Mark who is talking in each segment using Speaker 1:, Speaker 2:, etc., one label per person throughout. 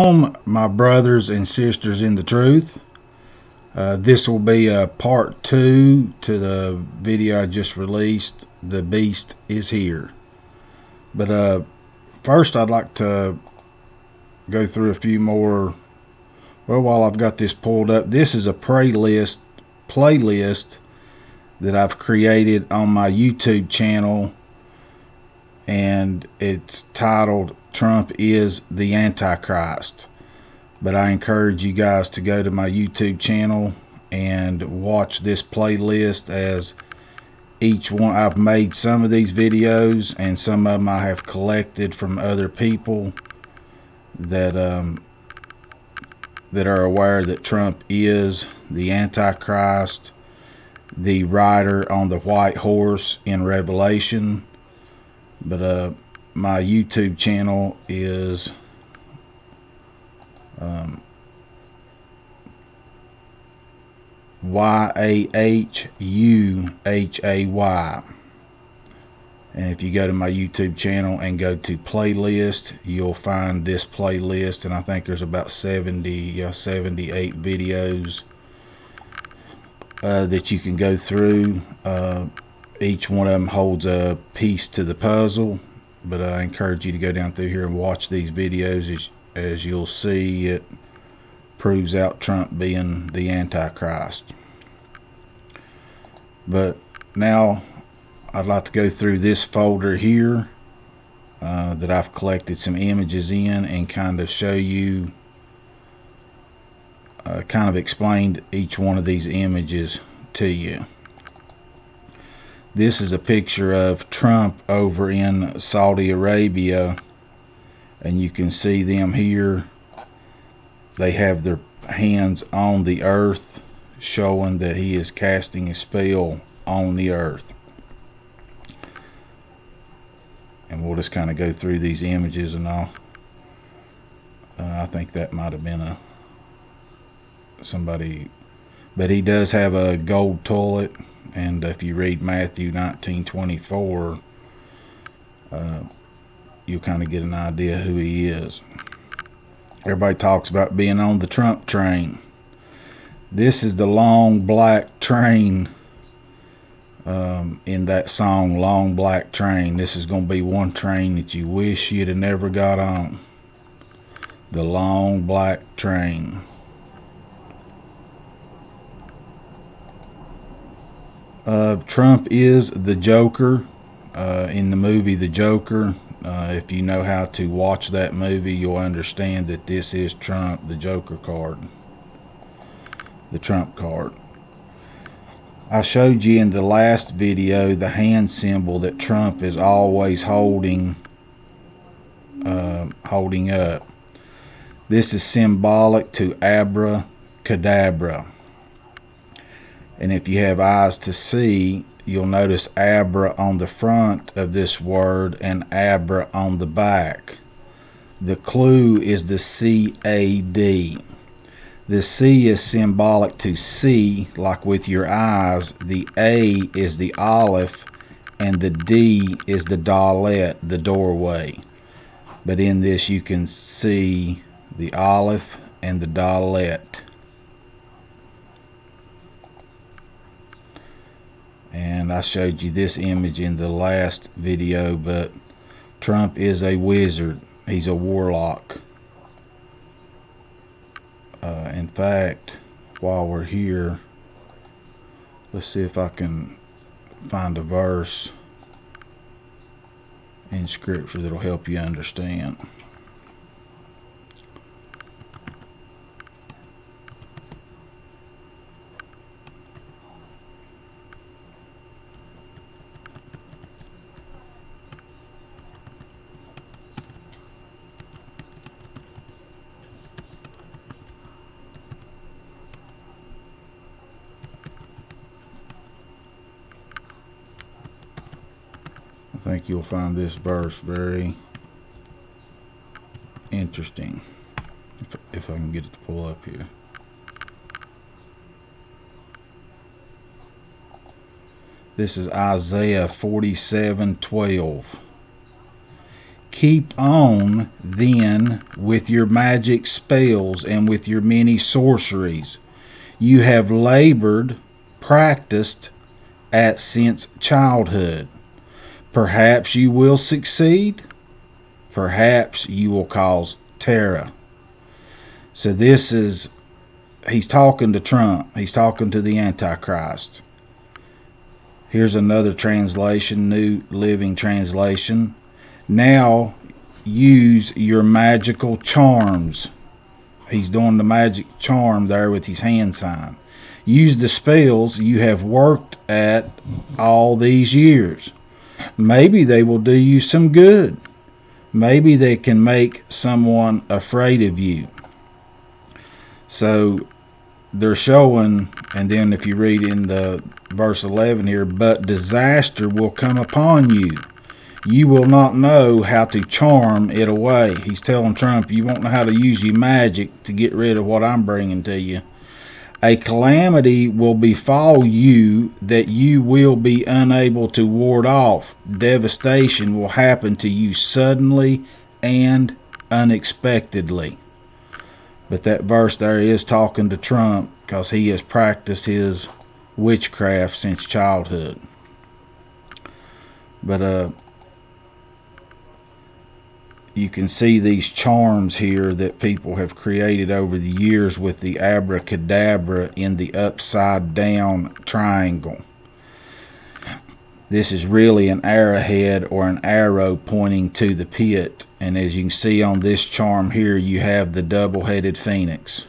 Speaker 1: Shalom, my brothers and sisters in the truth. This will be a part 2 to the video I just released. The beast is here. But first I'd like to go through a few more. Well, while I've got this pulled up, this is a playlist that I've created on my YouTube channel, and it's titled Trump is the Antichrist. But I encourage you guys to go to my YouTube channel and watch this playlist, as each one, I've made some of these videos and some of them I have collected from other people that that are aware that Trump is the Antichrist, the rider on the white horse in Revelation. But my YouTube channel is YAHUHAY, and if you go to my YouTube channel and go to playlist, you'll find this playlist, and I think there's about 78 videos that you can go through. Each one of them holds a piece to the puzzle, but I encourage you to go down through here and watch these videos. As you'll see, it proves out Trump being the Antichrist. But now I'd like to go through this folder here that I've collected some images in, and kind of show you, kind of explained each one of these images to you. This is a picture of Trump over in Saudi Arabia, and you can see them here. They have their hands on the earth, showing that he is casting a spell on the earth. And we'll just kind of go through these images and all. I think that might have been somebody, but he does have a gold toilet, and if you read Matthew 19:24, you'll kind of get an idea who he is. Everybody talks about being on the Trump train. This is the long black train in that song, Long Black Train. This is going to be one train that you wish you'd have never got on. The long black train. Trump is the Joker in the movie The Joker. If you know how to watch that movie, you'll understand that this is Trump, the Joker card, the Trump card. I showed you in the last video the hand symbol that Trump is always holding up. This is symbolic to abracadabra. And if you have eyes to see, you'll notice abra on the front of this word and abra on the back. The clue is the CAD. The C is symbolic to see, like with your eyes. The A is the Aleph, and the D is the Dalet, the doorway. But in this you can see the Aleph and the Dalet. And I showed you this image in the last video, but Trump is a wizard. He's a warlock. In fact, while we're here, let's see if I can find a verse in scripture that'll help you understand. I think you'll find this verse very interesting, if I can get it to pull up here. This is Isaiah 47:12. keep on then with your magic spells and with your many sorceries you have labored, practiced at since childhood. Perhaps you will succeed, perhaps you will cause terror. So he's talking to Trump. He's talking to the Antichrist. Here's another translation, New Living Translation. Now use your magical charms. He's doing the magic charm there with his hand sign. Use the spells you have worked at all these years. Maybe they will do you some good. Maybe they can make someone afraid of you. So they're showing, and then if you read in the verse 11 here, but disaster will come upon you. You will not know how to charm it away. He's telling Trump, you won't know how to use your magic to get rid of what I'm bringing to you. A calamity will befall you that you will be unable to ward off. Devastation will happen to you suddenly and unexpectedly. But that verse there is talking to Trump because he has practiced his witchcraft since childhood. But you can see these charms here that people have created over the years with the abracadabra in the upside down triangle. This is really an arrowhead or an arrow pointing to the pit. And as you can see on this charm here, you have the double-headed phoenix.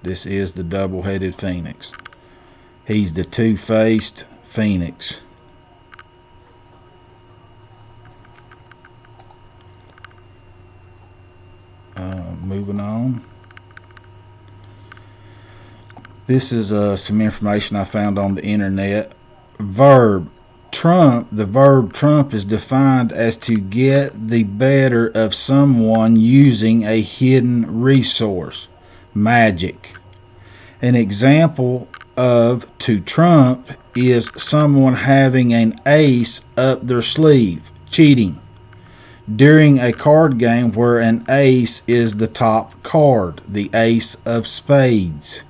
Speaker 1: This is the double-headed phoenix. He's the two-faced phoenix. Moving on. This is some information I found on the internet. Verb trump. The verb trump is defined as to get the better of someone using a hidden resource, magic. An example of to trump is someone having an ace up their sleeve, cheating. During a card game where an ace is the top card, the ace of spades.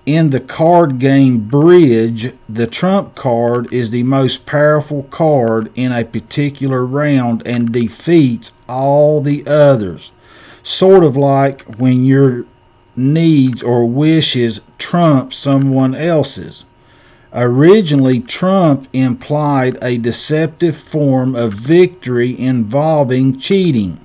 Speaker 1: In the card game bridge, the trump card is the most powerful card in a particular round and defeats all the others. Sort of like when your needs or wishes trump someone else's. Originally, trump implied a deceptive form of victory involving cheating,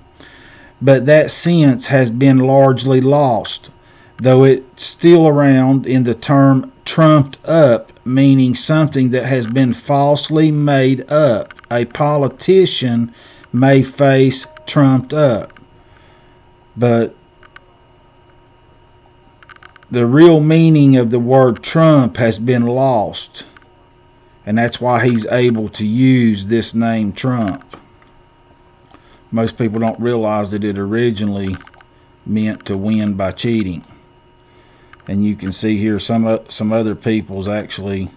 Speaker 1: but that sense has been largely lost, though it's still around in the term trumped up, meaning something that has been falsely made up. A politician may face trumped up, but the real meaning of the word trump has been lost, and that's why he's able to use this name Trump. Most people don't realize that it originally meant to win by cheating. And you can see here some other people's actually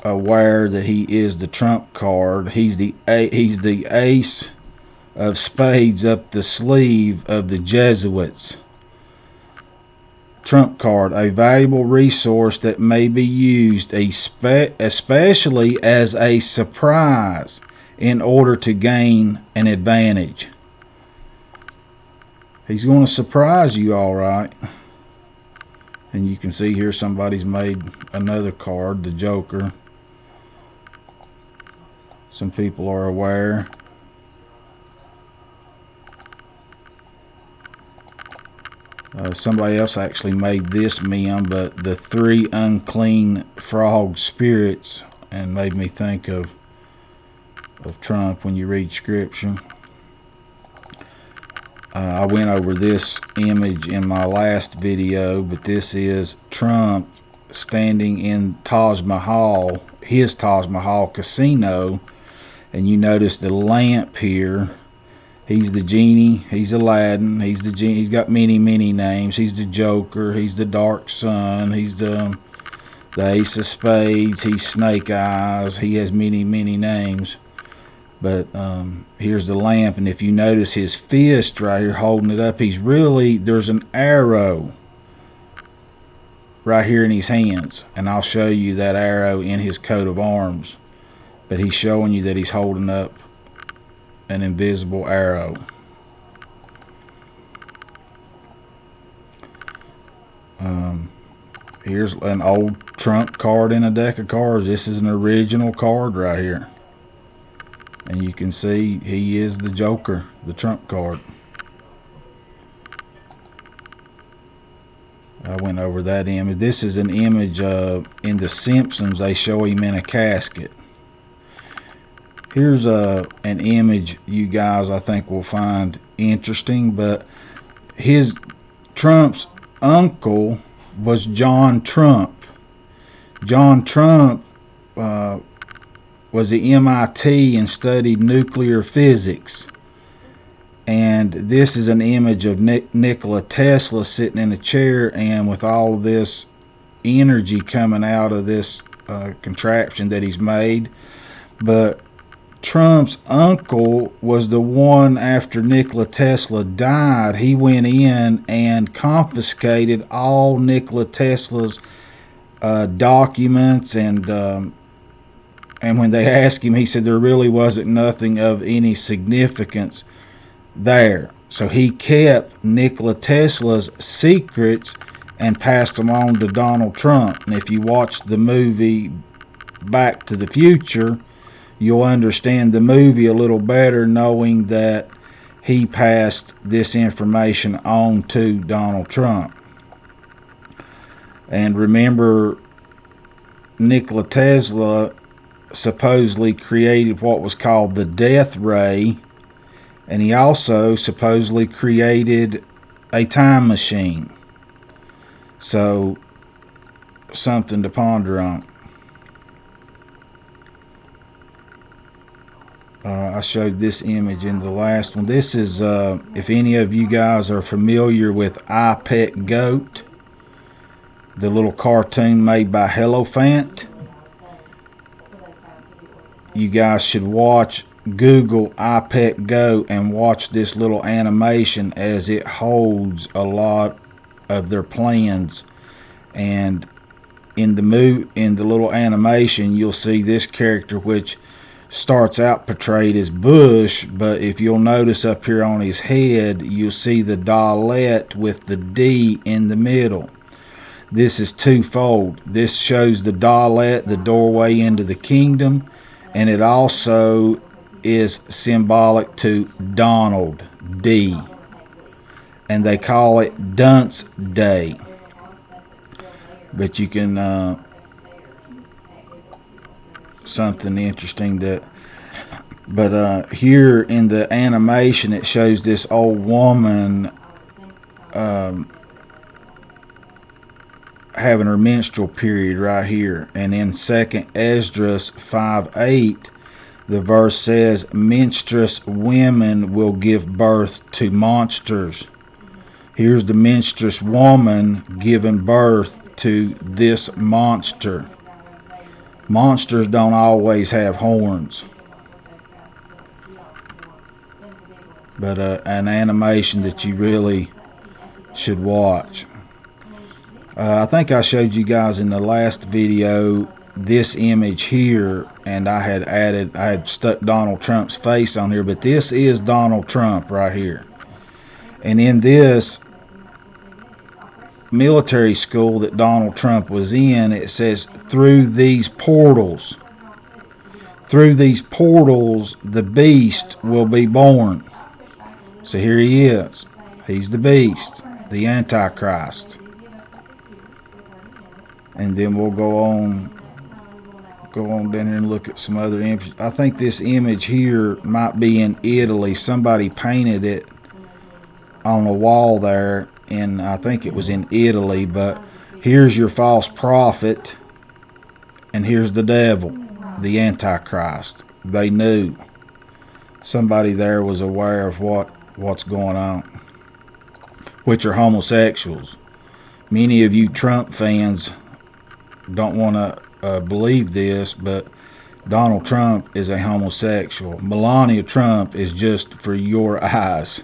Speaker 1: aware that he is the trump card. He's the ace of spades up the sleeve of the Jesuits. Trump card, a valuable resource that may be used especially as a surprise in order to gain an advantage. He's going to surprise you, all right. And you can see here somebody's made another card, the Joker. Some people are aware. Somebody else actually made this meme, but the three unclean frog spirits, and made me think of Trump when you read scripture. I went over this image in my last video, but this is Trump standing in Taj Mahal, his Taj Mahal casino, and you notice the lamp here. He's the genie, he's Aladdin, he's the genie, he's got many names. He's the Joker, he's the Dark Sun, he's the Ace of Spades, he's Snake Eyes, he has many names. But here's the lamp, and if you notice his fist right here holding it up, there's an arrow right here in his hands, and I'll show you that arrow in his coat of arms. But he's showing you that he's holding up an invisible arrow. Here's an old trump card in a deck of cards. This is an original card right here. And you can see he is the Joker, the trump card. I went over that image. This is an image in The Simpsons. They show him in a casket. Here's an image you guys I think will find interesting. But Trump's uncle was John Trump. John Trump was at MIT and studied nuclear physics. And this is an image of Nikola Tesla sitting in a chair, and with all of this energy coming out of this contraption that he's made. But Trump's uncle was the one, after Nikola Tesla died, he went in and confiscated all Nikola Tesla's documents, and when they asked him, he said there really wasn't nothing of any significance there. So he kept Nikola Tesla's secrets and passed them on to Donald Trump. And if you watch the movie Back to the Future, you'll understand the movie a little better, knowing that he passed this information on to Donald Trump. And remember, Nikola Tesla supposedly created what was called the death ray, and he also supposedly created a time machine. So, something to ponder on. I showed this image in the last one. This is, if any of you guys are familiar with I Pet Goat, the little cartoon made by Hellofant, you guys should Google I Pet Goat and watch this little animation, as it holds a lot of their plans. And in the little animation, you'll see this character, which starts out portrayed as Bush, but if you'll notice up here on his head, you'll see the Dalet with the D in the middle. This is twofold. This shows the Dalet, the doorway into the kingdom, and it also is symbolic to Donald D. And they call it Dunce Day. But you can something interesting but here in the animation, it shows this old woman having her menstrual period right here. And in 2nd Esdras 5:8, the verse says, menstruous women will give birth to monsters. Here's the menstruous woman giving birth to this monster. Monsters don't always have horns. But an animation that you really should watch. I think I showed you guys in the last video this image here, and I had stuck Donald Trump's face on here, but this is Donald Trump right here. And in this military school that Donald Trump was in, it says, through these portals, the beast will be born. So here he is. He's the beast, the Antichrist. And then we'll go on down here and look at some other images. I think this image here might be in Italy. Somebody painted it on a wall there, and I think it was in Italy. But here's your false prophet, and here's the devil, the Antichrist. They knew. Somebody there was aware of what's going on, which are homosexuals. Many of you Trump fans don't want to believe this, but Donald Trump is a homosexual. Melania Trump is just for your eyes.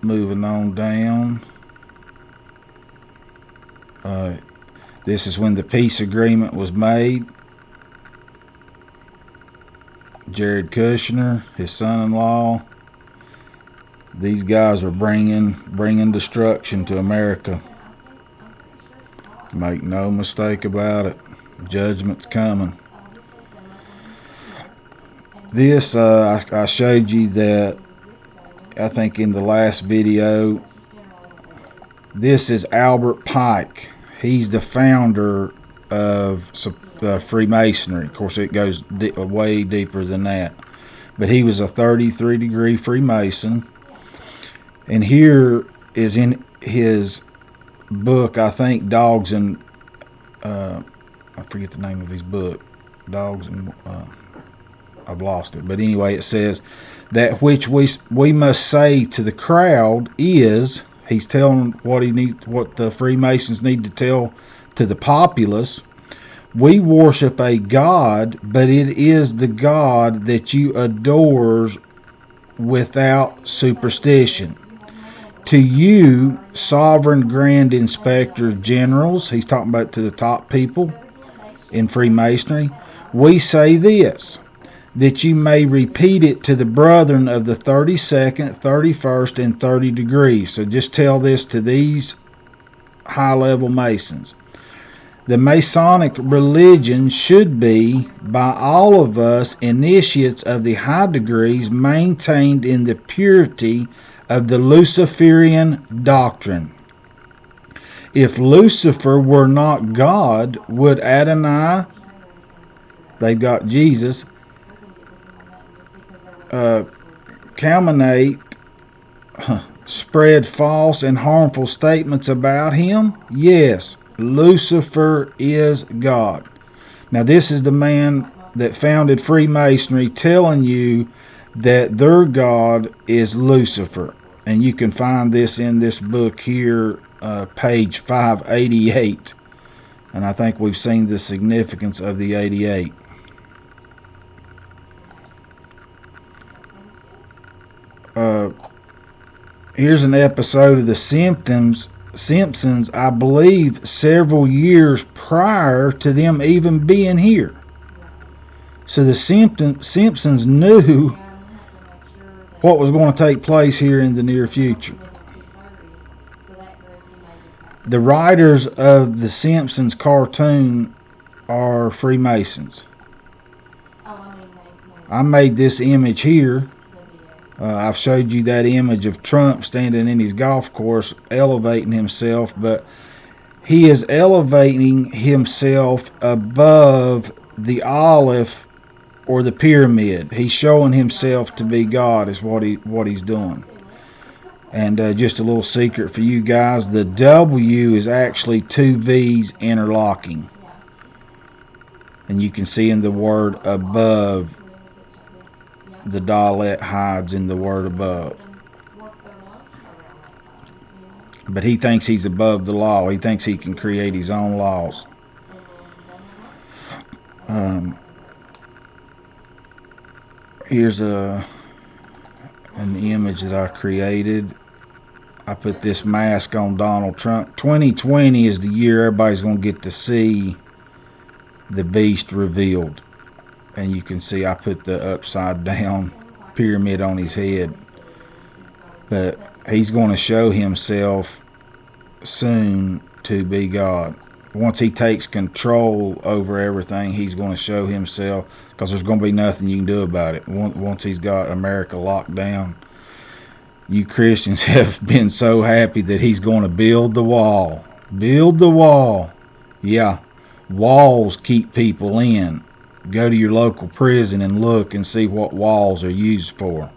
Speaker 1: Moving on down. This is when the peace agreement was made. Jared Kushner, his son-in-law. These guys are bringing destruction to America. Make no mistake about it. Judgment's coming. This, I showed you that, I think in the last video. This is Albert Pike. He's the founder of Freemasonry. Of course, it goes way deeper than that. But he was a 33-degree Freemason. And here is in his book, I think, Dogs and... I forget the name of his book. Dogs and... I've lost it. But anyway, it says, that which we must say to the crowd is... He's telling what the Freemasons need to tell to the populace. We worship a God, but it is the God that you adore without superstition. To you, sovereign grand inspectors generals, he's talking about to the top people in Freemasonry, we say this, that you may repeat it to the brethren of the 32nd, 31st, and 30 degrees. So just tell this to these high-level Masons. The Masonic religion should be, by all of us initiates of the high degrees, maintained in the purity of the Luciferian doctrine. If Lucifer were not God, would Adonai, they've got Jesus, calumniate, spread false and harmful statements about him? Yes, Lucifer is God. Now this is the man that founded Freemasonry telling you that their God is Lucifer. And you can find this in this book here, page 588. And I think we've seen the significance of the 88. Here's an episode of The Simpsons, I believe, several years prior to them even being here. So the Simpsons knew what was going to take place here in the near future. The writers of The Simpsons cartoon are Freemasons. I made this image here. I've showed you that image of Trump standing in his golf course elevating himself, but he is elevating himself above the olive or the pyramid. He's showing himself to be God is what he's doing. And just a little secret for you guys, the W is actually two V's interlocking. And you can see in the word above, the Dalet hides in the word above. But he thinks he's above the law. He thinks he can create his own laws. Here's an image that I created. I put this mask on Donald Trump. 2020 is the year everybody's going to get to see the beast revealed. And you can see I put the upside down pyramid on his head. But he's going to show himself soon to be God. Once he takes control over everything, he's going to show himself, because there's going to be nothing you can do about it. Once he's got America locked down, you Christians have been so happy that he's going to build the wall. Build the wall. Yeah, walls keep people in. Go to your local prison and look and see what walls are used for.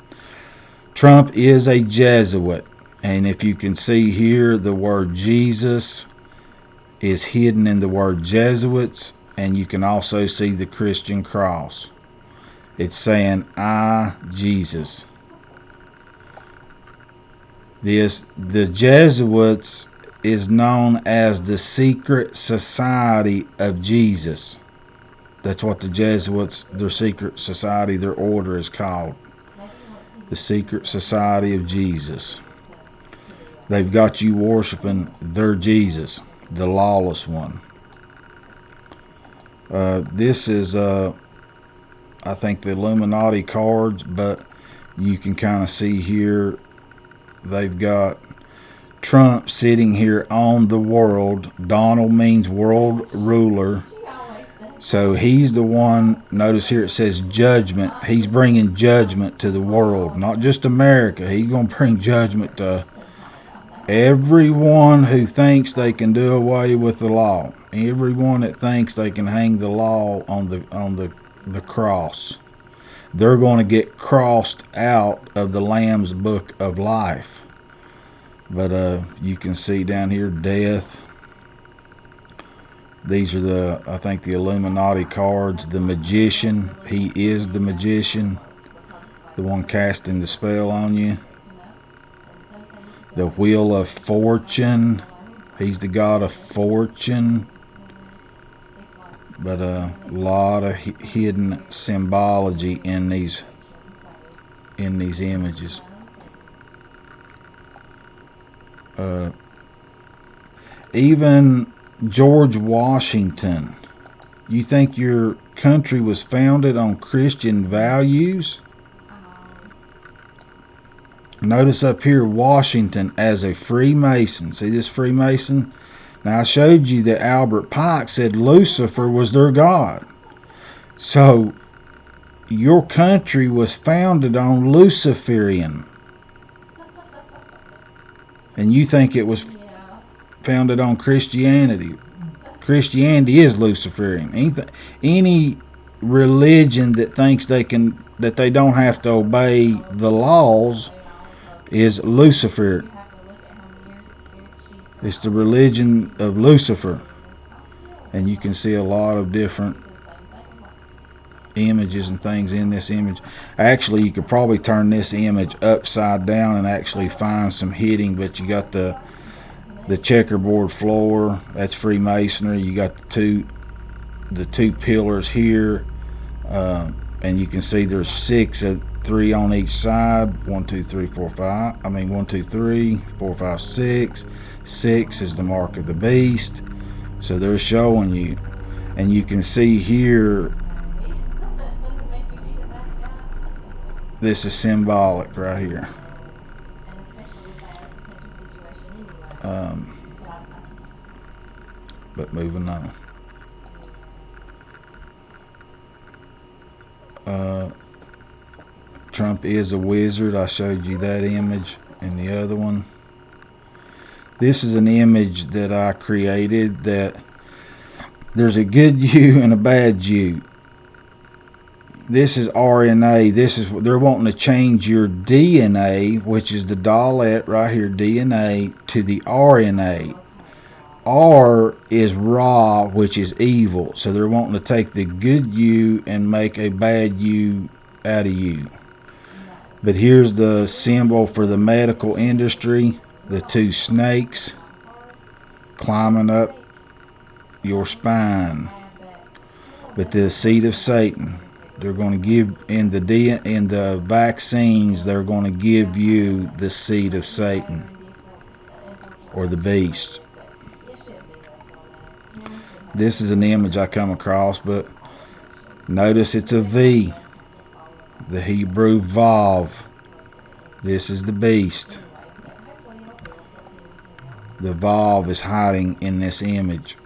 Speaker 1: Trump is a Jesuit. And if you can see here, the word Jesus is hidden in the word Jesuits. And you can also see the Christian cross. It's saying, I, Jesus. The Jesuits is known as the Secret Society of Jesus. That's what the Jesuits, their secret society, their order is called. The Secret Society of Jesus. They've got you worshiping their Jesus, the lawless one. This is, I think, the Illuminati cards, but you can kind of see here they've got Trump sitting here on the world. Donald means world ruler. So he's the one, notice here it says judgment. He's bringing judgment to the world, not just America. He's going to bring judgment to everyone who thinks they can do away with the law. Everyone that thinks they can hang the law on the cross. They're going to get crossed out of the Lamb's book of life. But you can see down here death. These are I think the Illuminati cards. The magician, he is the magician, the one casting the spell on you. The wheel of fortune, he's the god of fortune. But a lot of hidden symbology in these images. Even George Washington. You think your country was founded on Christian values? Notice up here Washington as a Freemason. See this Freemason? Now I showed you that Albert Pike said Lucifer was their god. So your country was founded on Luciferian. And you think it was founded on Christianity. Christianity is Luciferian. Any religion that thinks that they don't have to obey the laws is Lucifer. It's the religion of Lucifer. And you can see a lot of different images and things in this image. Actually, you could probably turn this image upside down and actually find some hitting, but you got the checkerboard floor, that's Freemasonry. You got the two pillars here, and you can see there's 6 of 3 on each side. 1 2 3 4 5. 1 2 3 4 5 6. 6 is the mark of the beast. So they're showing you, and you can see here this is symbolic right here. But moving on. Trump is a wizard. I showed you that image and the other one. This is an image that I created that there's a good you and a bad you. This is RNA. They're wanting to change your DNA, which is the dollet right here, DNA, to the RNA. R is Ra, which is evil. So they're wanting to take the good you and make a bad you out of you. But here's the symbol for the medical industry. The 2 snakes climbing up your spine. But the seed of Satan. They're going to give in the vaccines. They're going to give you the seed of Satan or the beast. This is an image I come across, but notice it's a V. The Hebrew Vav. This is the beast. The Vav is hiding in this image.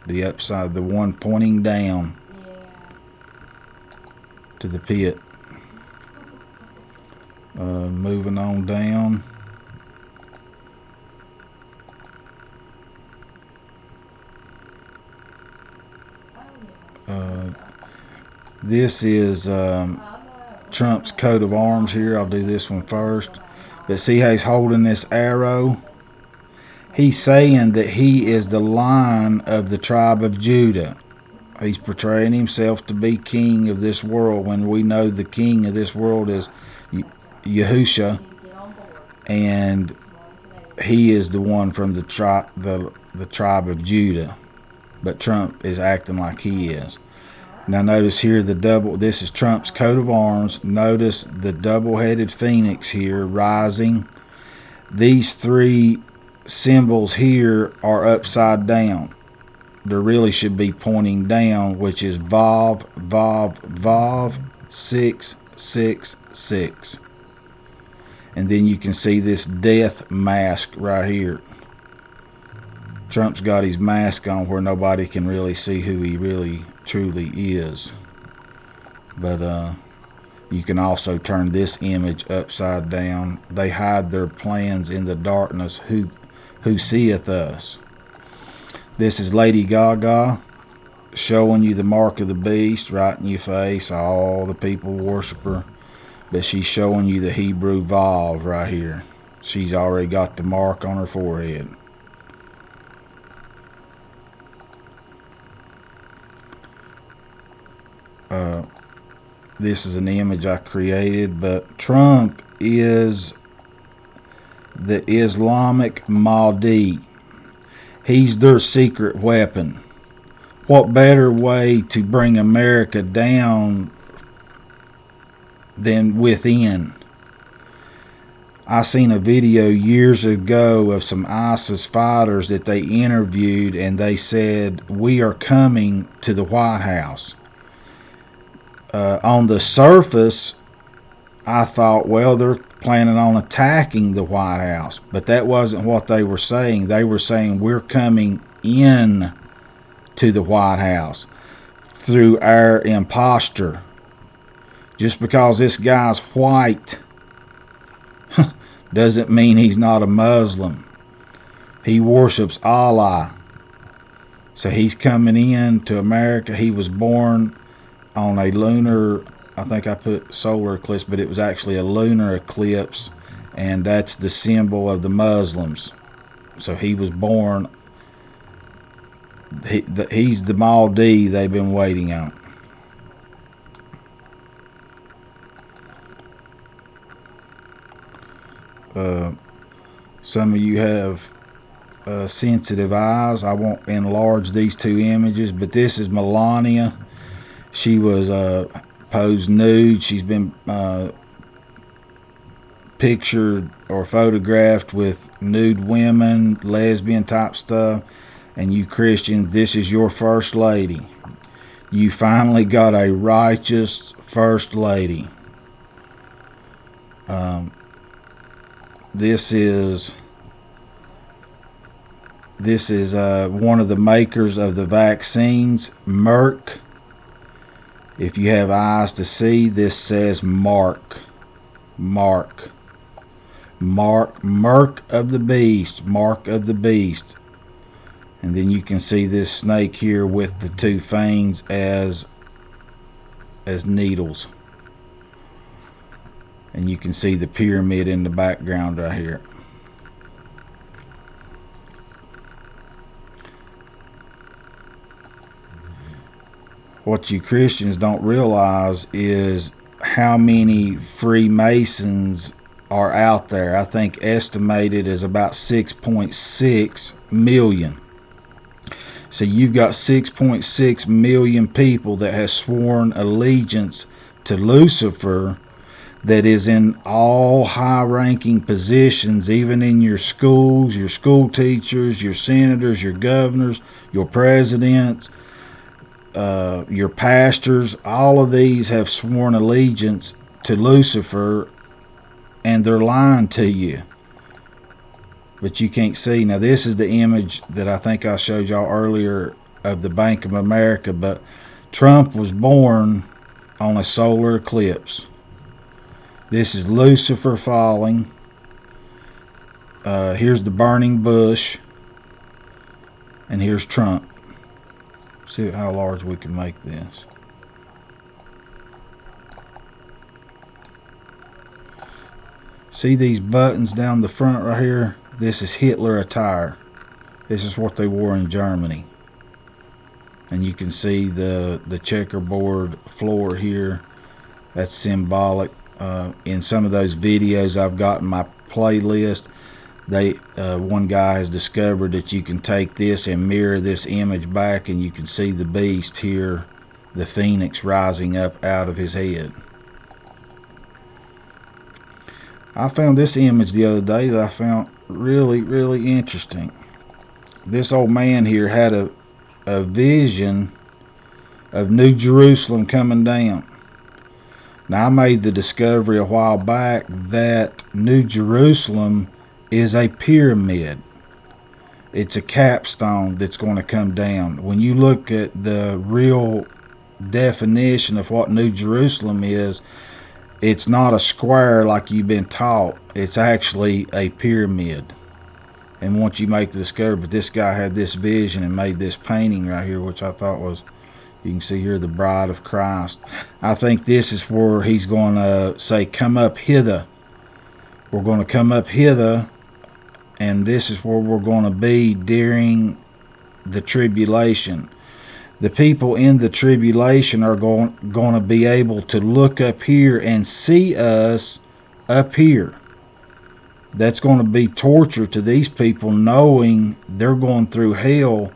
Speaker 1: The upside, the one pointing down to the pit. Moving on down. This is Trump's coat of arms here. I'll do this one first. But see how he's holding this arrow? He's saying that he is the Lion of the tribe of Judah. He's portraying himself to be king of this world when we know the king of this world is Yahusha. And he is the one from the tribe of Judah, but Trump is acting like he is. Now notice here this is Trump's coat of arms. Notice the double-headed phoenix here rising. These three symbols here are upside down. There really should be pointing down, which is Vav, Vav, Vav, 666. And then you can see this death mask right here. Trump's got his mask on where nobody can really see who he really truly is. But you can also turn this image upside down. They hide their plans in the darkness. Who seeth us? This is Lady Gaga showing you the mark of the beast right in your face. All the people worship her. But she's showing you the Hebrew Vav right here. She's already got the mark on her forehead. This is an image I created, but Trump is the Islamic Mahdi. He's their secret weapon. What better way to bring America down than within? I seen a video years ago of some ISIS fighters that they interviewed, and they said, we are coming to the White House. On the surface, I thought, well, they're planning on attacking the White House. But that wasn't what they were saying. They were saying, we're coming in to the White House through our impostor. Just because this guy's white doesn't mean he's not a Muslim. He worships Allah. So he's coming in to America. He was born on a lunar, I think I put solar eclipse, but it was actually a lunar eclipse, and that's the symbol of the Muslims. So he was born, he's the Mahdi they've been waiting on. Some of you have sensitive eyes. I won't enlarge these two images, but this is Melania. She was posed nude. She's been pictured or photographed with nude women, lesbian type stuff. And you Christians, this is your first lady. You finally got a righteous first lady. This is one of the makers of the vaccines, Merck. If you have eyes to see, this says Mark. Mark. Mark. Mark of the beast. Mark of the beast. And then you can see this snake here with the two fangs as needles. And you can see the pyramid in the background right here. What you Christians don't realize is how many Freemasons are out there. I think estimated is about 6.6 million. So you've got 6.6 million people that have sworn allegiance to Lucifer, that is in all high-ranking positions, even in your schools, your school teachers, your senators, your governors, your presidents, your pastors. All of these have sworn allegiance to Lucifer, and they're lying to you. But you can't see. Now this is the image that I think I showed y'all earlier of the Bank of America, but Trump was born on a solar eclipse. This is Lucifer falling. Here's the burning bush, and here's Trump. See how large we can make this. See these buttons down the front right here? This is Hitler attire. This is what they wore in Germany. And you can see the checkerboard floor here. That's symbolic. In some of those videos I've got in my playlist, One guy has discovered that you can take this and mirror this image back, and you can see the beast here, the phoenix rising up out of his head. I found this image the other day that I found really, really interesting. This old man here had a vision of New Jerusalem coming down. Now, I made the discovery a while back that New Jerusalem is a pyramid. It's a capstone that's going to come down. When you look at the real definition of what New Jerusalem is, it's not a square like you've been taught. It's actually a pyramid. And once you make the discovery, but this guy had this vision and made this painting right here, which I thought was, you can see here, the bride of Christ. I think this is where he's going to say, come up hither. We're going to come up hither, and this is where we're going to be during the tribulation. The people in the tribulation are going to be able to look up here and see us up here. That's going to be torture to these people, knowing they're going through hell,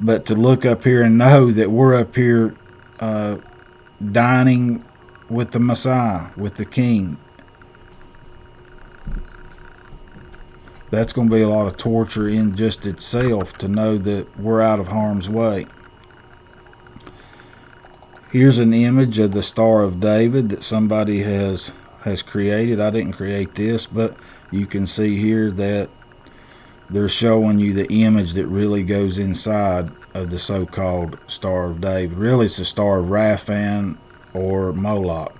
Speaker 1: but to look up here and know that we're up here dining with the Messiah, with the King. That's going to be a lot of torture in just itself, to know that we're out of harm's way. Here's an image of the Star of David that somebody has created. I didn't create this, but you can see here that they're showing you the image that really goes inside of the so-called Star of David. Really, it's the Star of Raphan or Moloch.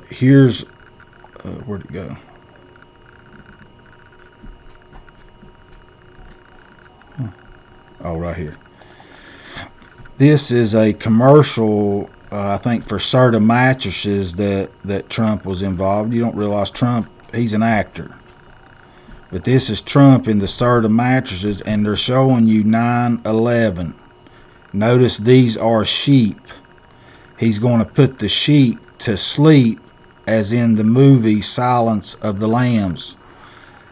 Speaker 1: Here's where'd it go? Oh, right here. This is a commercial, I think, for Serta mattresses that Trump was involved. You don't realize Trump, he's an actor. But this is Trump in the Serta mattresses, and they're showing you 9/11. Notice these are sheep. He's going to put the sheep to sleep, as in the movie Silence of the Lambs.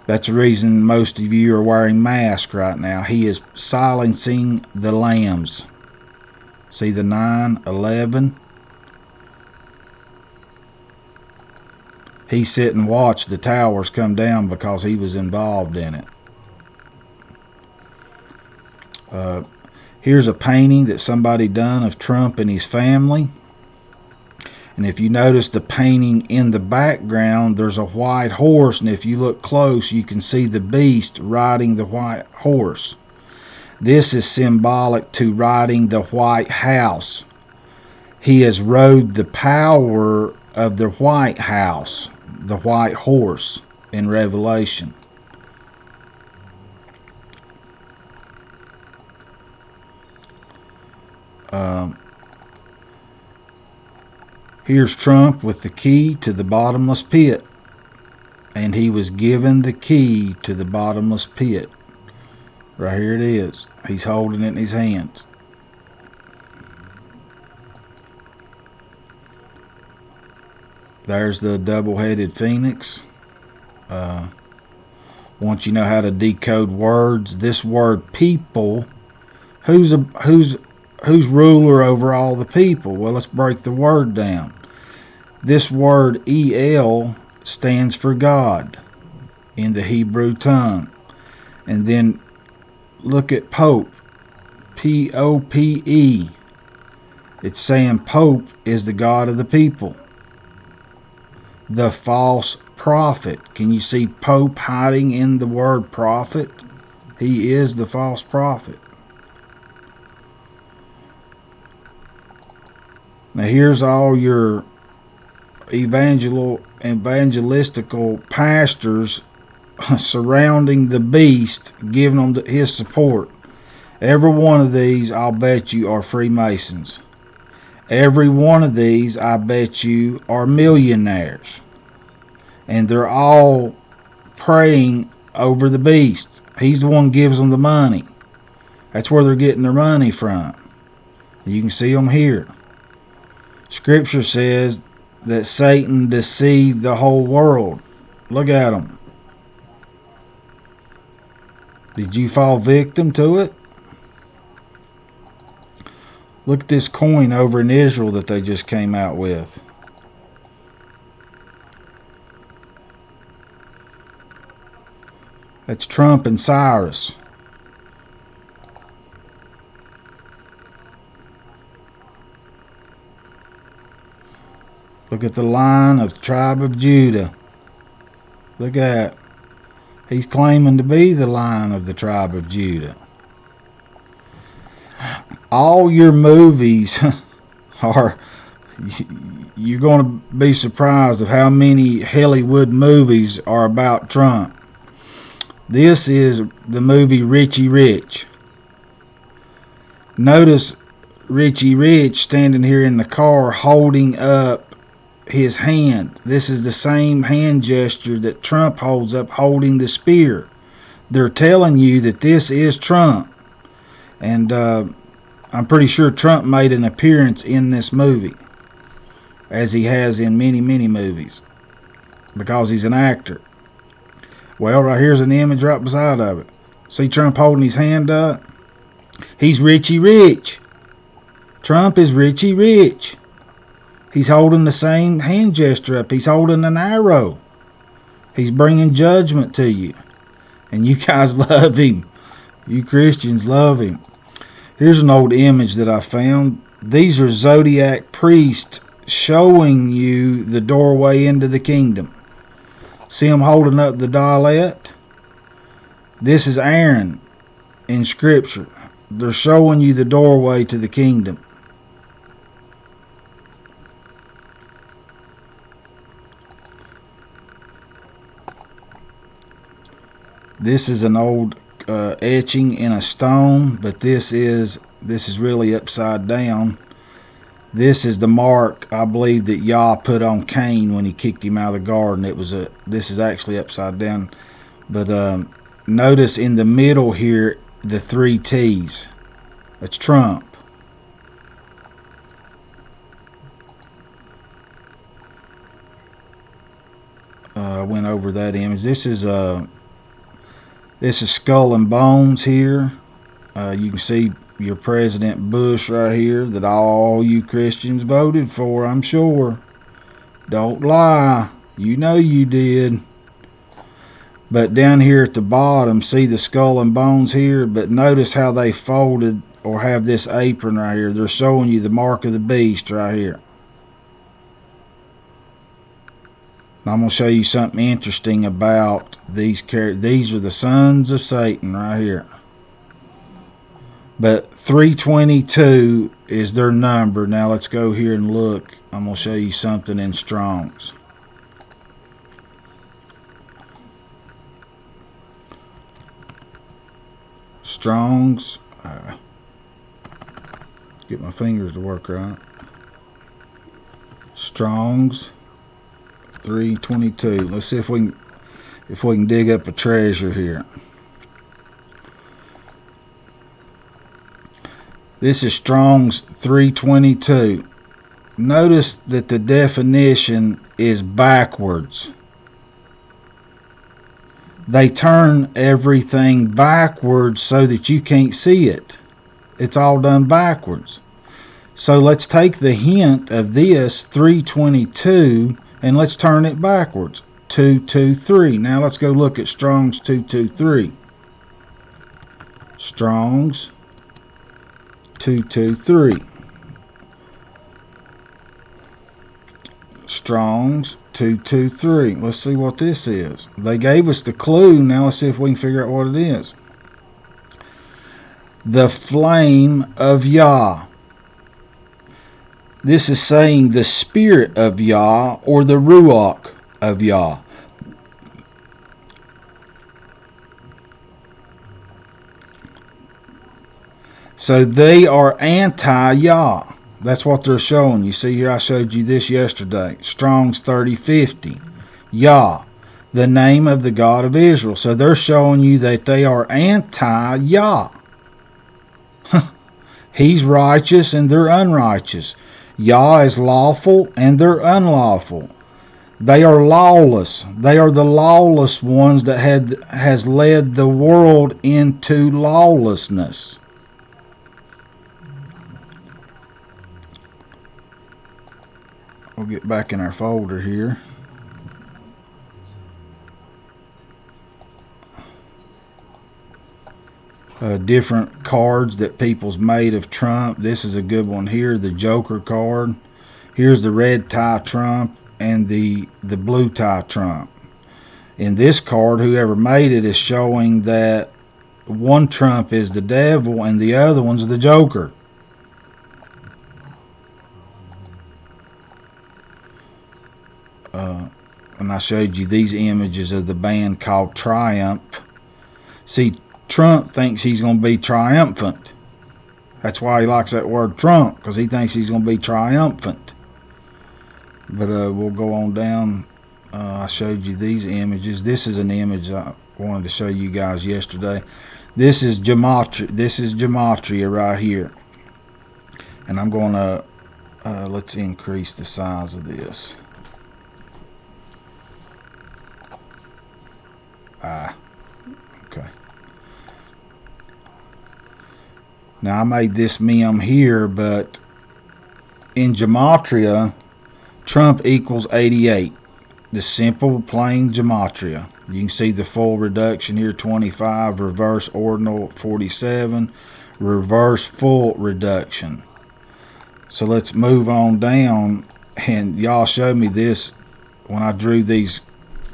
Speaker 1: That's the reason most of you are wearing masks right now. He is silencing the lambs. See the 9/11? He sit and watched the towers come down because he was involved in it. Here's a painting that somebody done of Trump and his family. And if you notice the painting in the background, there's a white horse, and if you look close, you can see the beast riding the white horse. This is symbolic to riding the White House. He has rode the power of the White House, the white horse, in Revelation. Here's Trump with the key to the bottomless pit. And he was given the key to the bottomless pit. Right here it is. He's holding it in his hands. There's the double-headed phoenix. Once you know how to decode words, this word people, who's ruler over all the people? Well, let's break the word down. This word El stands for God in the Hebrew tongue. And then look at Pope, P-O-P-E. It's saying Pope is the God of the people. The false prophet. Can you see Pope hiding in the word prophet? He is the false prophet. Now here's all your evangelistical pastors surrounding the beast, giving them his support. Every one of these, I'll bet you, are Freemasons. Every one of these, I bet you, are millionaires. And they're all praying over the beast. He's the one who gives them the money. That's where they're getting their money from. You can see them here. Scripture says that Satan deceived the whole world. Look at them. Did you fall victim to it? Look at this coin over in Israel that they just came out with. That's Trump and Cyrus. Look at the line of the tribe of Judah. Look at it. He's claiming to be the line of the tribe of Judah. All your movies are, you're going to be surprised of how many Hollywood movies are about Trump. This is the movie Richie Rich. Notice Richie Rich standing here in the car holding up his hand. This is the same hand gesture that Trump holds up holding the spear. They're telling you that this is Trump. And I'm pretty sure Trump made an appearance in this movie, as he has in many, many movies, because he's an actor. Well, right here's an image right beside of it. See Trump holding his hand up? He's Richie Rich. Trump is Richie Rich. He's holding the same hand gesture up. He's holding an arrow. He's bringing judgment to you. And you guys love him. You Christians love him. Here's an old image that I found. These are zodiac priests showing you the doorway into the kingdom. See him holding up the dialect? This is Aaron in Scripture. They're showing you the doorway to the kingdom. This is an old etching in a stone, but this is really upside down. This is the mark, I believe, that Yah put on Cain when he kicked him out of the garden. This is actually upside down. But notice in the middle here, the 3 T's. That's Trump. I went over that image. This is Skull and Bones here. You can see your President Bush right here that all you Christians voted for, I'm sure. Don't lie. You know you did. But down here at the bottom, see the Skull and Bones here? But notice how they folded or have this apron right here. They're showing you the mark of the beast right here. And I'm going to show you something interesting about these characters. These are the sons of Satan right here. But 322 is their number. Now let's go here and look. I'm going to show you something in Strong's. Strong's. Get my fingers to work right. Strong's 322. Let's see if we can dig up a treasure here. This is Strong's 322. Notice that the definition is backwards. They turn everything backwards so that you can't see it. It's all done backwards. So let's take the hint of this 322 and let's turn it backwards. 223. Now let's go look at Strong's 223. Strong's 223. Strong's 223. Let's see what this is. They gave us the clue. Now let's see if we can figure out what it is. The flame of Yah. This is saying the spirit of Yah or the Ruach of Yah. So they are anti-Yah. That's what they're showing. You see here, I showed you this yesterday. Strong's 3050. Yah, the name of the God of Israel. So they're showing you that they are anti-Yah. He's righteous and they're unrighteous. Yah is lawful and they're unlawful. They are lawless. They are the lawless ones that has led the world into lawlessness. We'll get back in our folder here. Different cards that people's made of Trump. This is a good one here, the Joker card. Here's the red tie Trump and the blue tie Trump. In this card, whoever made it is showing that one Trump is the devil and the other one's the Joker. And I showed you these images of the band called Triumph. See, Trump thinks he's going to be triumphant. That's why he likes that word Trump, because he thinks he's going to be triumphant. But we'll go on down. I showed you these images. This is an image I wanted to show you guys yesterday. This is gematria. This is gematria right here. And I'm going to let's increase the size of this. Okay. Now I made this meme here, but in gematria, Trump equals 88. The simple plain gematria. You can see the full reduction here, 25, reverse ordinal 47, reverse full reduction. So let's move on down, and y'all showed me this when I drew these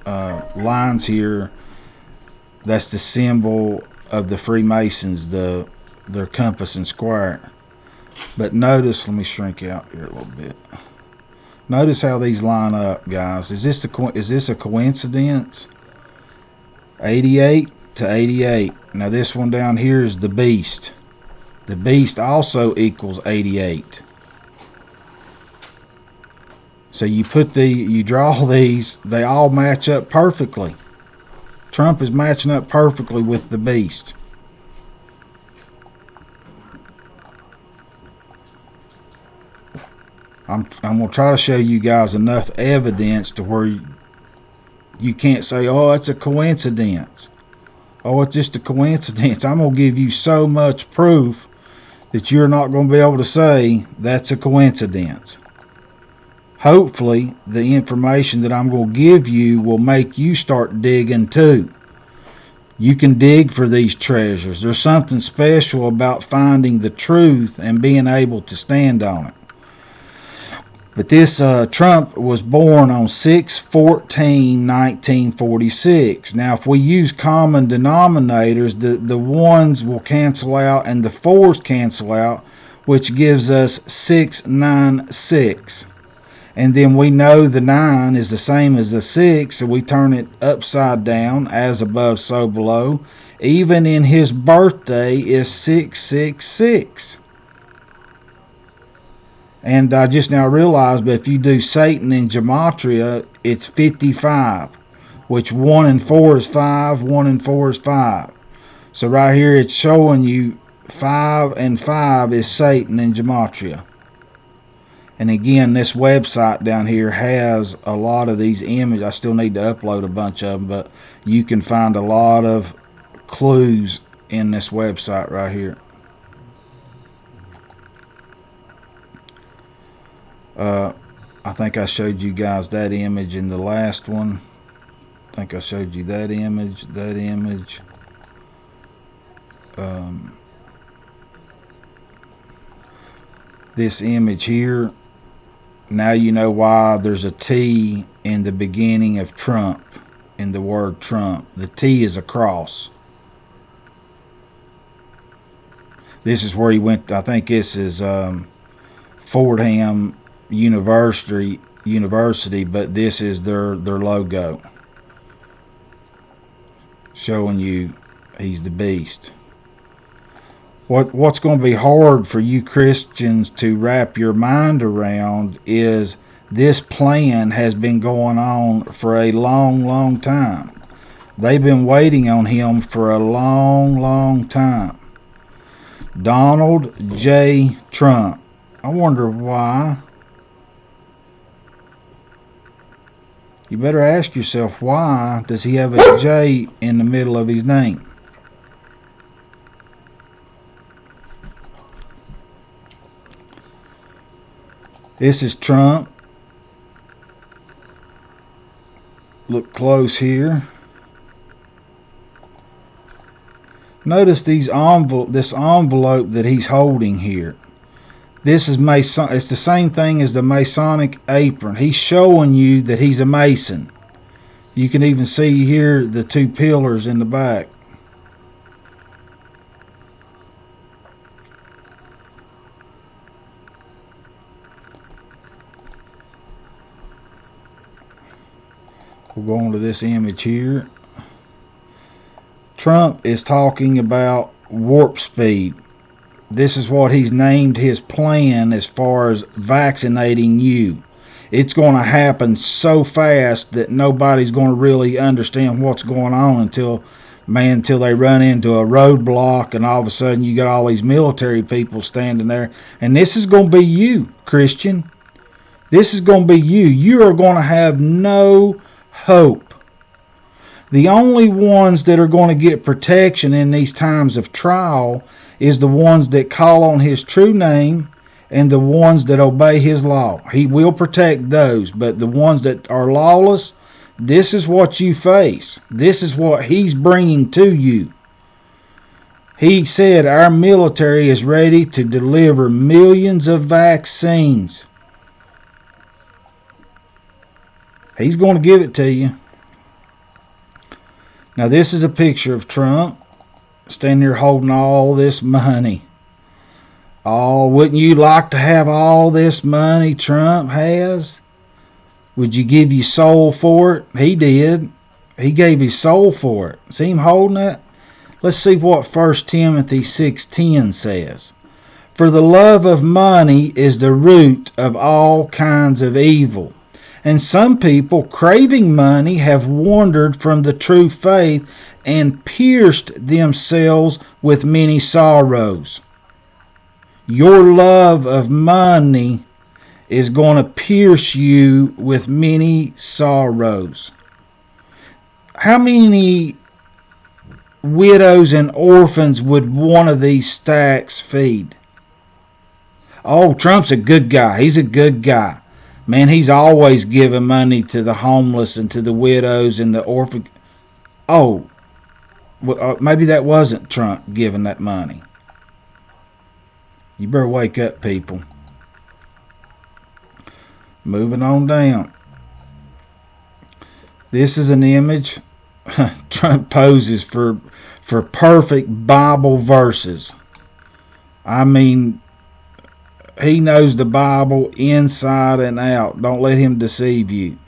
Speaker 1: lines here. That's the symbol of the Freemasons, their compass and square. But notice, let me shrink out here a little bit. Notice how these line up, guys. Is this a coincidence? 88 to 88. Now this one down here is the beast. The beast also equals 88. So you draw these, they all match up perfectly. Trump is matching up perfectly with the beast. I'm going to try to show you guys enough evidence to where you can't say, oh, it's a coincidence. Oh, it's just a coincidence. I'm going to give you so much proof that you're not going to be able to say that's a coincidence. Hopefully, the information that I'm going to give you will make you start digging too. You can dig for these treasures. There's something special about finding the truth and being able to stand on it. But this Trump was born on 6/14/1946. Now, if we use common denominators, the ones will cancel out and the fours cancel out, which gives us 696. And then we know the 9 is the same as the 6, so we turn it upside down, as above, so below. Even in his birthday is 666. And I just now realized, but if you do Satan in gematria, it's 55, which 1 and 4 is 5, 1 and 4 is 5. So right here it's showing you 5 and 5 is Satan in gematria. And again, this website down here has a lot of these images. I still need to upload a bunch of them, but you can find a lot of clues in this website right here. I think I showed you guys that image in the last one. I think I showed you that image, this image here. Now you know why there's a T in the beginning of Trump, in the word Trump. The T is a cross. This is where he went. I think this is Fordham University, but this is their logo, showing you he's the beast. What's going to be hard for you Christians to wrap your mind around is this plan has been going on for a long time. They've been waiting on him for a long time. Donald J. Trump. I wonder why. You better ask yourself, why does he have a J in the middle of his name? This is Trump. Look close here. Notice this envelope that he's holding here. This is Mason. It's the same thing as the Masonic apron. He's showing you that he's a Mason. You can even see here the two pillars in the back. We'll go on to this image here. Trump is talking about warp speed. This is what he's named his plan as far as vaccinating you. It's going to happen so fast that nobody's going to really understand what's going on until they run into a roadblock, and all of a sudden you got all these military people standing there. And this is going to be you, Christian. This is going to be you. You are going to have no hope. The only ones that are going to get protection in these times of trial is the ones that call on his true name and the ones that obey his law. He will protect those, but the ones that are lawless, this is what you face. This is what he's bringing to you. He said our military is ready to deliver millions of vaccines. He's going to give it to you. Now this is a picture of Trump standing there holding all this money. Oh, wouldn't you like to have all this money Trump has? Would you give your soul for it? He did. He gave his soul for it. See him holding that? Let's see what 1 Timothy 6:10 says. For the love of money is the root of all kinds of evil. And some people, craving money, have wandered from the true faith and pierced themselves with many sorrows. Your love of money is going to pierce you with many sorrows. How many widows and orphans would one of these stacks feed? Oh, Trump's a good guy. He's a good guy. Man, he's always giving money to the homeless and to the widows and the orphans. Oh, well, maybe that wasn't Trump giving that money. You better wake up, people. Moving on down. This is an image. Trump poses for perfect Bible verses. I mean, he knows the Bible inside and out. Don't let him deceive you.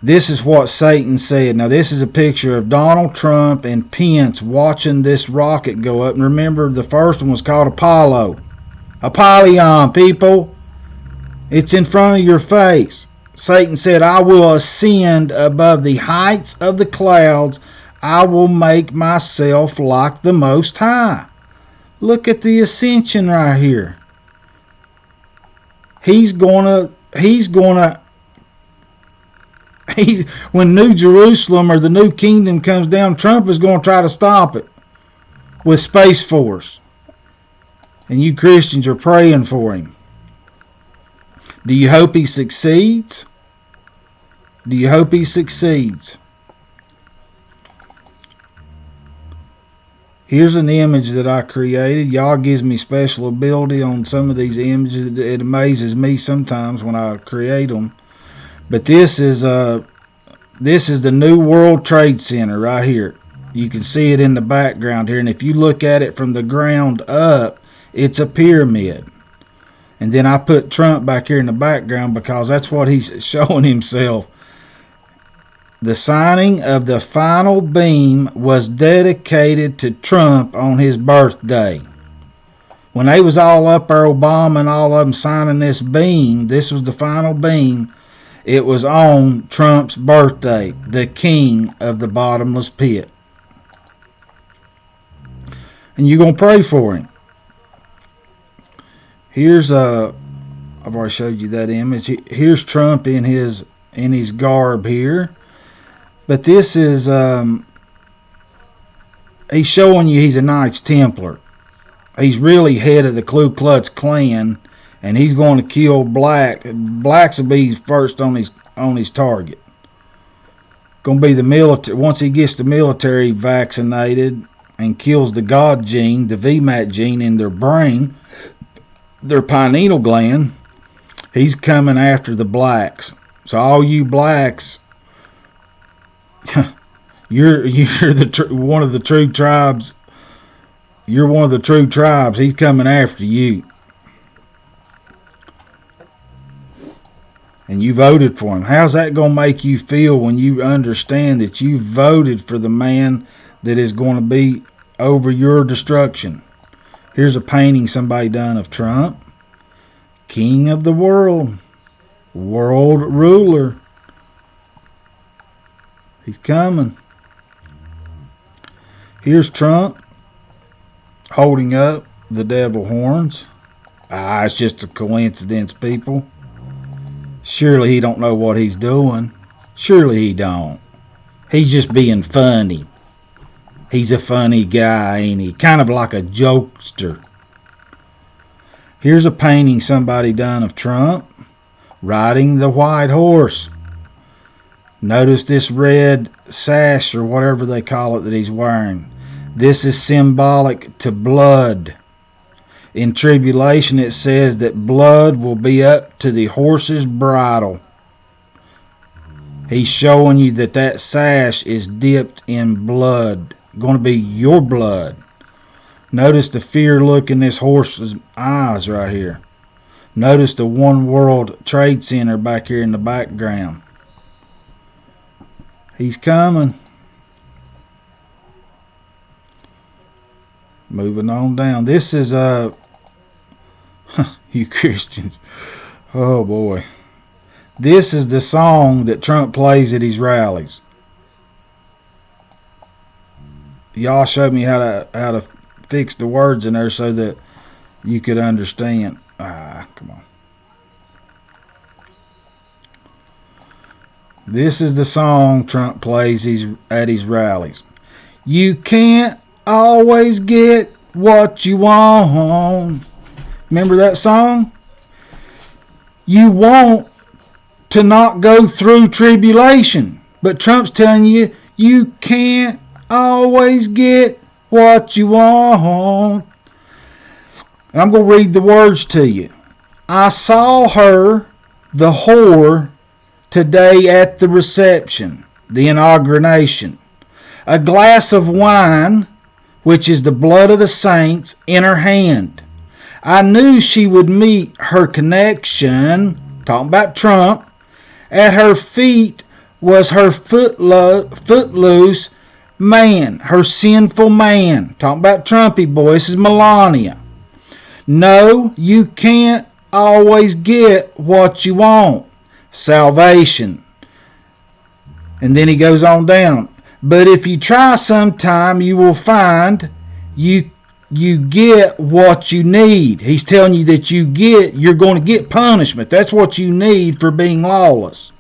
Speaker 1: This is what Satan said. Now, this is a picture of Donald Trump and Pence watching this rocket go up. And remember, the first one was called Apollo. Apollyon, people. It's in front of your face. Satan said, I will ascend above the heights of the clouds. I will make myself like the Most High. Look at the ascension right here. When New Jerusalem or the new kingdom comes down, Trump is going to try to stop it with Space Force. And you Christians are praying for him. Do you hope he succeeds? Do you hope he succeeds? Here's an image that I created. Y'all gives me special ability on some of these images. It amazes me sometimes when I create them. But this is the New World Trade Center right here. You can see it in the background here. And if you look at it from the ground up, it's a pyramid. And then I put Trump back here in the background because that's what he's showing himself. The signing of the final beam was dedicated to Trump on his birthday. When they was all up there, Obama and all of them signing this beam, this was the final beam. It was on Trump's birthday, the king of the bottomless pit. And you're going to pray for him. Here's a I've already showed you that image. Here's Trump in his garb here. But this is, he's showing you he's a Knights Templar. He's really head of the Ku Klux Klan, and he's going to kill blacks will be first on his target. Going to be the military. Once he gets the military vaccinated and kills the God gene, the VMAT gene in their brain, their pineal gland, he's coming after the blacks. So all you blacks, you're one of the true tribes. You're one of the true tribes. He's coming after you. And you voted for him. How's that going to make you feel when you understand that you voted for the man that is going to be over your destruction? Here's a painting somebody done of Trump. King of the world. World ruler. He's coming. Here's Trump holding up the devil horns. It's just a coincidence, people. Surely he don't know what he's doing. Surely he don't. He's just being funny. He's a funny guy, ain't he? Kind of like a jokester. Here's a painting somebody done of Trump riding the white horse. Notice this red sash or whatever they call it that he's wearing. This is symbolic to blood. In tribulation, it says that blood will be up to the horse's bridle. He's showing you that sash is dipped in blood. Going to be your blood. Notice the fear look in this horse's eyes right here. Notice the One World Trade Center back here in the background. He's coming. Moving on down. This is you Christians. Oh boy. This is the song that Trump plays at his rallies. Y'all showed me how to fix the words in there so that you could understand. Come on. This is the song Trump plays at his rallies. You can't always get what you want. Remember that song? You want to not go through tribulation. But Trump's telling you, you can't always get what you want. And I'm going to read the words to you. I saw her, the whore, today at the reception, the inauguration. A glass of wine, which is the blood of the saints, in her hand. I knew she would meet her connection, talking about Trump. At her feet was her footloose man, her sinful man. Talking about Trumpy boy. This is Melania. No, you can't always get what you want. Salvation. And then he goes on down. But if you try sometime, you will find you get what you need. He's telling you that you're going to get punishment. That's what you need for being lawless.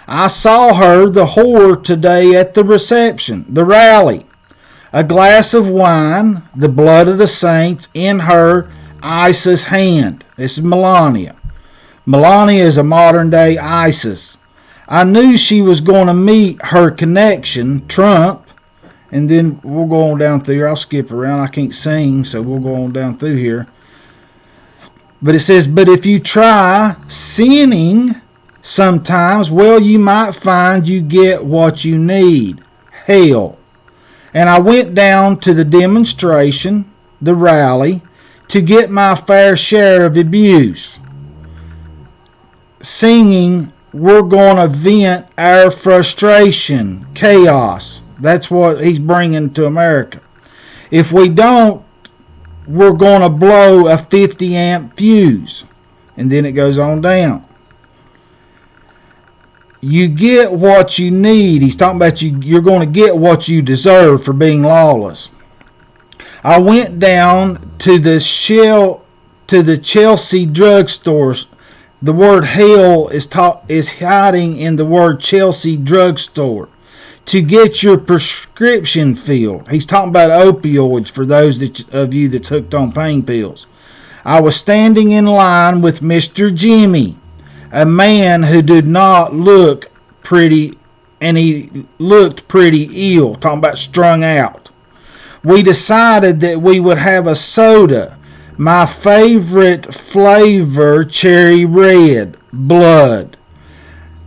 Speaker 1: I saw her, the whore, today at the reception, the rally. A glass of wine, the blood of the saints, in her ISIS hand. This is Melania. Melania is a modern day ISIS. I knew she was going to meet her connection, Trump. And then we'll go on down through here. I'll skip around. I can't sing, so we'll go on down through here. But it says, but if you try sinning sometimes, well, you might find you get what you need. Hell. And I went down to the demonstration, the rally, to get my fair share of abuse. Singing, we're going to vent our frustration, chaos. That's what he's bringing to America. If we don't, we're going to blow a 50 amp fuse. And then it goes on down. You get what you need. He's talking about you're going to get what you deserve for being lawless. I went down to the Chelsea drugstore The word hell is hiding in the word Chelsea drugstore to get your prescription filled. He's talking about opioids for those of you that's hooked on pain pills. I was standing in line with Mr. Jimmy, a man who did not look pretty, and he looked pretty ill, talking about strung out. We decided that we would have a soda. My favorite flavor, cherry red, blood.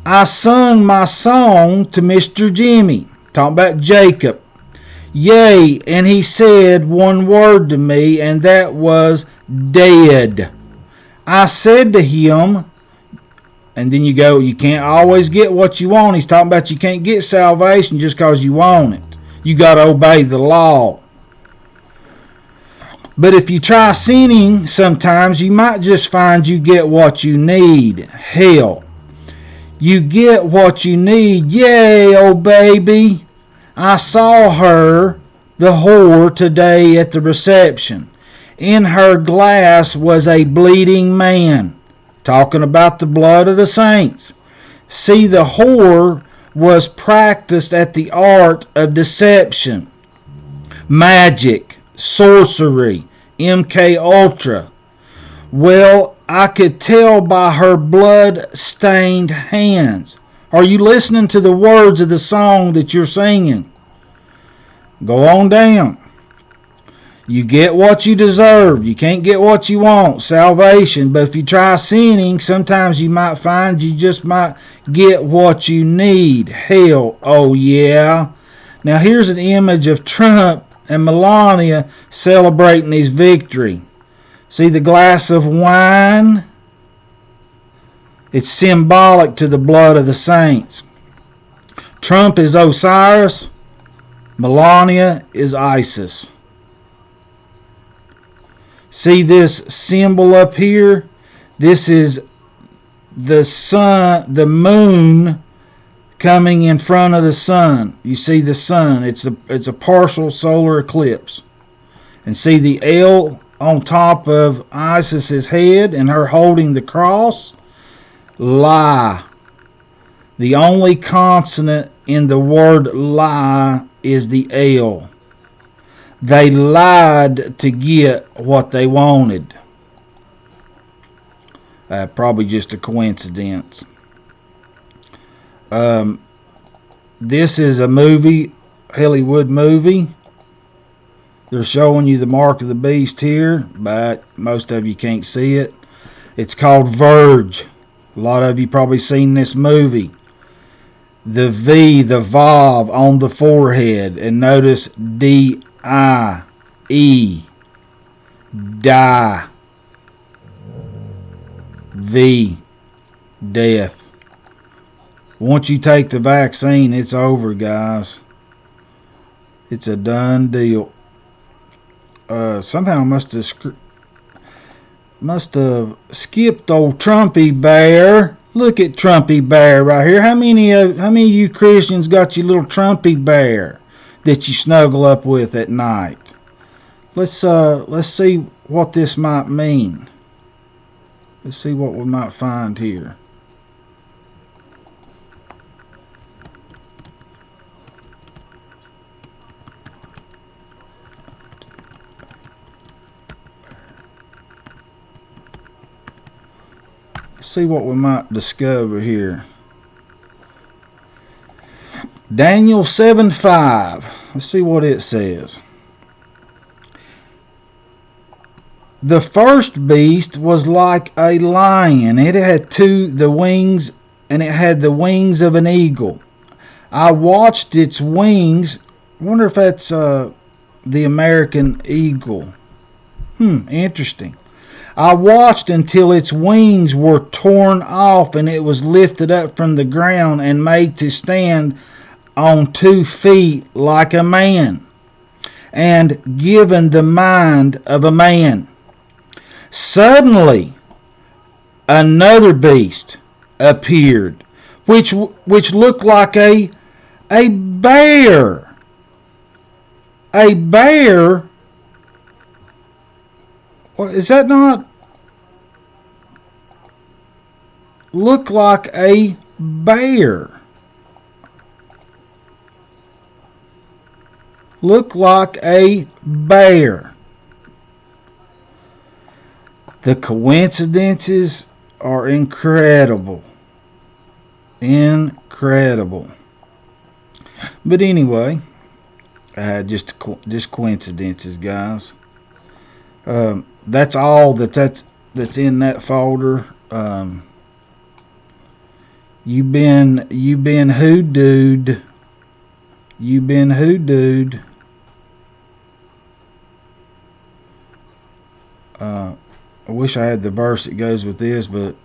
Speaker 1: I sung my song to Mr. Jimmy, talking about Jacob. Yea, and he said one word to me, and that was dead. I said to him, and then you can't always get what you want. He's talking about you can't get salvation just because you want it. You got to obey the law. But if you try sinning, sometimes you might just find you get what you need. Hell. You get what you need. Yay, oh baby. I saw her, the whore, today at the reception. In her glass was a bleeding man. Talking about the blood of the saints. See, the whore was practiced at the art of deception. Magic, sorcery, MK Ultra. Well, I could tell by her blood-stained hands. Are you listening to the words of the song that you're singing? Go on down. You get what you deserve. You can't get what you want, salvation. But if you try sinning, sometimes you might find you just might get what you need. Hell, oh yeah. Now here's an image of Trump and Melania celebrating his victory. See the glass of wine? It's symbolic to the blood of the saints. Trump is Osiris. Melania is Isis. See this symbol up here? This is the sun, the moon coming in front of the sun. You see the sun. It's a partial solar eclipse. And see the L on top of Isis's head and her holding the cross? Lie. The only consonant in the word lie is the L. They lied to get what they wanted. Probably just a coincidence. This is a movie, Hollywood movie. They're showing you the mark of the beast here, but most of you can't see it. It's called Verge. A lot of you probably seen this movie. The V, the Vav on the forehead, and notice D-I-E, die, V, death. Once you take the vaccine, it's over, guys. It's a done deal. Somehow must have skipped old Trumpy Bear. Look at Trumpy Bear right here. How many of you Christians got your little Trumpy Bear that you snuggle up with at night? Let's see what this might mean. Let's see what we might find here. See what we might discover here. Daniel 7:5. Let's see what it says. The first beast was like a lion. It had the wings, and it had the wings of an eagle. I watched its wings. I wonder if that's the American eagle. Interesting. I watched until its wings were torn off and it was lifted up from the ground and made to stand on 2 feet like a man, and given the mind of a man. Suddenly, another beast appeared, which looked like a bear. A bear? Is that not? look like a bear. Look like a bear. The coincidences are incredible. Incredible. But anyway, just coincidences, guys. That's all that's in that folder. You've been hoodooed. You've been hoodooed. I wish I had the verse that goes with this, but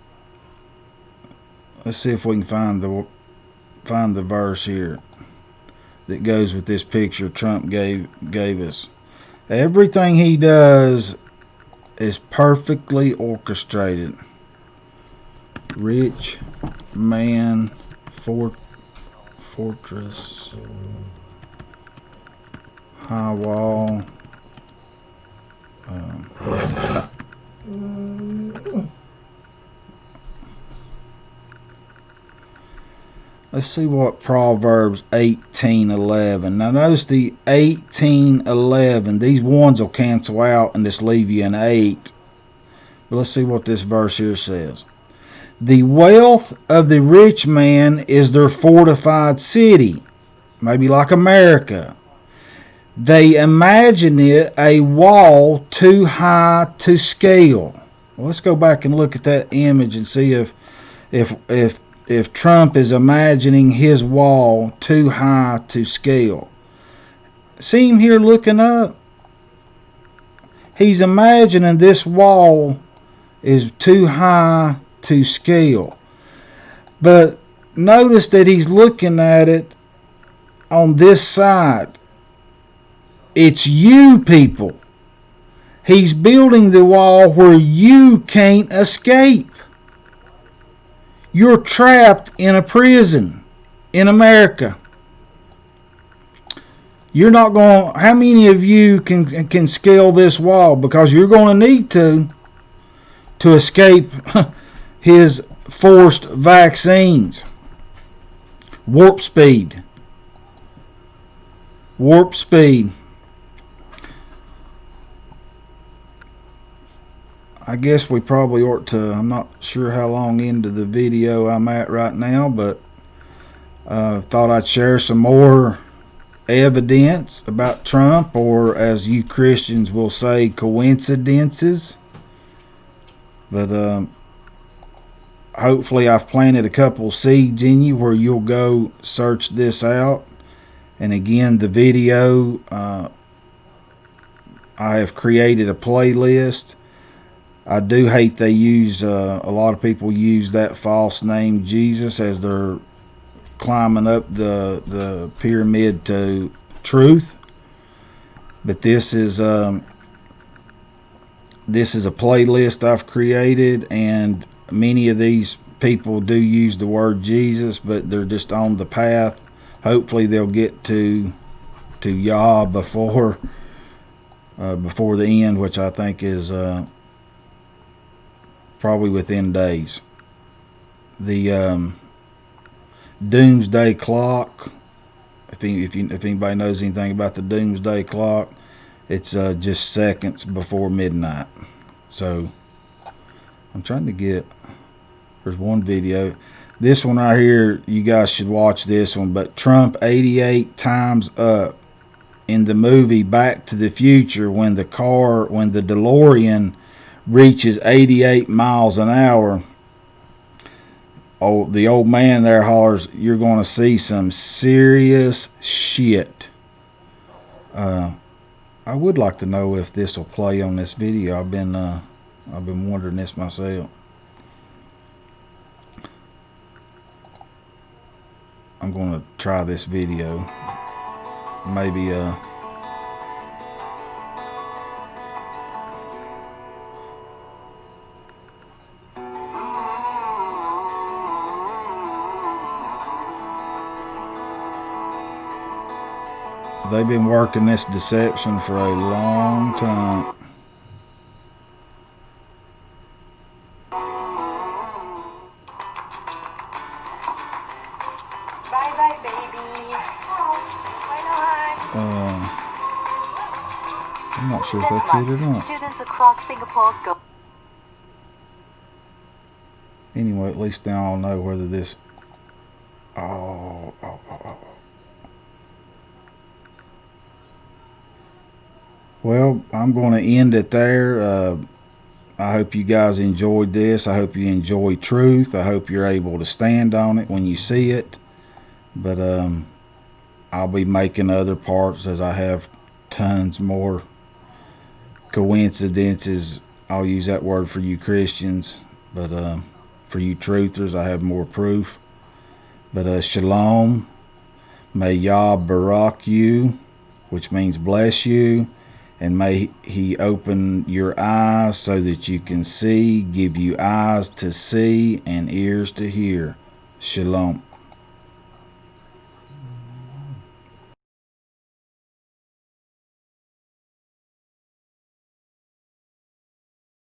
Speaker 1: let's see if we can find the verse here that goes with this picture Trump gave us. Everything he does is perfectly orchestrated. Rich man fortress high wall. Let's see what Proverbs 18:11. Now notice the 18:11. These ones will cancel out and just leave you an 8. But let's see what this verse here says. The wealth of the rich man is their fortified city. Maybe like America. They imagine it a wall too high to scale. Well, let's go back and look at that image and see if Trump is imagining his wall too high to scale. See him here looking up? He's imagining this wall is too high to scale. But notice that he's looking at it on this side. It's you people. He's building the wall where you can't escape. You're trapped in a prison in America. You're not going. How many of you can scale this wall? Because you're going to need to escape his forced vaccines. Warp speed. Warp speed. I guess we probably ought to. I'm not sure how long into the video I'm at right now, but thought I'd share some more evidence about Trump, or as you Christians will say, coincidences. But hopefully I've planted a couple seeds in you where you'll go search this out. And again, the video, I have created a playlist. I do hate they use, a lot of people use that false name Jesus as they're climbing up the pyramid to truth. But this is a playlist I've created, and many of these people do use the word Jesus, but they're just on the path. Hopefully they'll get to Yah before the end, which I think is probably within days. The doomsday clock, if anybody knows anything about the doomsday clock, it's just seconds before midnight. So I'm trying to get, there's one video, this one right here, you guys should watch this one. But Trump 88 times up in the movie Back to the Future, when the DeLorean reaches 88 miles an hour, the old man there hollers, "You're going to see some serious shit." I would like to know if this will play on this video. I've been wondering this myself. I'm going to try this video. Maybe they've been working this deception for a long time. I'm not sure if that's it or not.
Speaker 2: Students across Singapore go.
Speaker 1: Anyway, at least now I'll know whether this. Oh. Well, I'm going to end it there. I hope you guys enjoyed this. I hope you enjoy truth. I hope you're able to stand on it when you see it. But I'll be making other parts as I have tons more coincidences. I'll use that word for you Christians, but for you truthers, I have more proof. But shalom. May Yah barak you, which means bless you, and may He open your eyes so that you can see, give you eyes to see and ears to hear. Shalom.